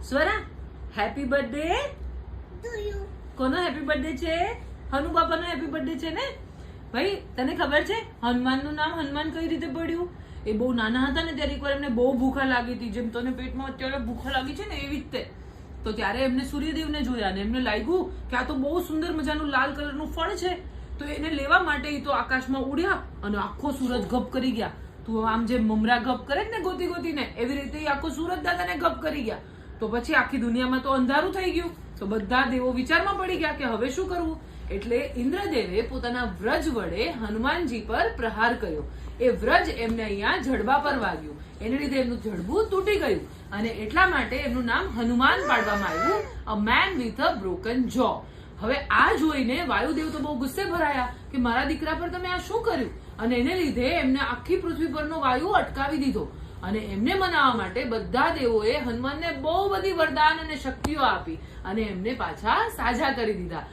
Swara, happy birthday to you. કોનો happy birthday છે? હનુ બાપાનો હેપી બર્થડે છે ને ભાઈ. તને ખબર છે હનુમાનનું નામ હનુમાન કઈ રીતે પડ્યું? એ બહુ નાના હતા ને ત્યારે એકવાર એમને બહુ ભૂખા લાગી હતી, જેમ તને પેટમાં અત્યારે ભૂખા લાગી છે ને એવી જ તે. તો ત્યારે એમને સૂર્યદેવને જોયા ને એમને લાગ્યું કે આ તો બહુ સુંદર મજાનું લાલ કલરનું ફળ છે. તો એને લેવા માટે એ તો આકાશમાં ઉડ્યા અને આખો સૂરજ ગપ કરી ગયા. તું આમ જેમ મમરા ગપ કરે ને ગોતી ગોતીને, એવી રીતે આખો સૂરજ દાદાને ગપ કરી ગયા. તો પછી આખી દુનિયામાં તો અંધારું થઈ ગયું. તો બધા દેવો વિચારમાં પડી ગયા કે હવે શું કરવું. એટલે ઇન્દ્રદેવે પોતાના વ્રજ વડે હનુમાનજી પર પ્રહાર કર્યો. એ વ્રજ એમને અહીંયા જડબા પર વાગ્યું. એને લીધે એમનું જડબું તૂટી ગયું અને એટલા માટે એમનું નામ હનુમાન પાડવામાં આવ્યું, અ મેન વિથ અ બ્રોકન જો. હવે આ જોઈને વાયુદેવ તો બહુ ગુસ્સે ભરાયા કે મારા દીકરા પર તમે આ શું કર્યું, અને એને લીધે એમને આખી પૃથ્વી પરનો વાયુ અટકાવી દીધો. અને એમને મનાવવા માટે બધા દેવોએ હનુમાનને બહુ બધી વરદાન અને શક્તિઓ આપી અને એમને પાછા સાજા કરી દીધા.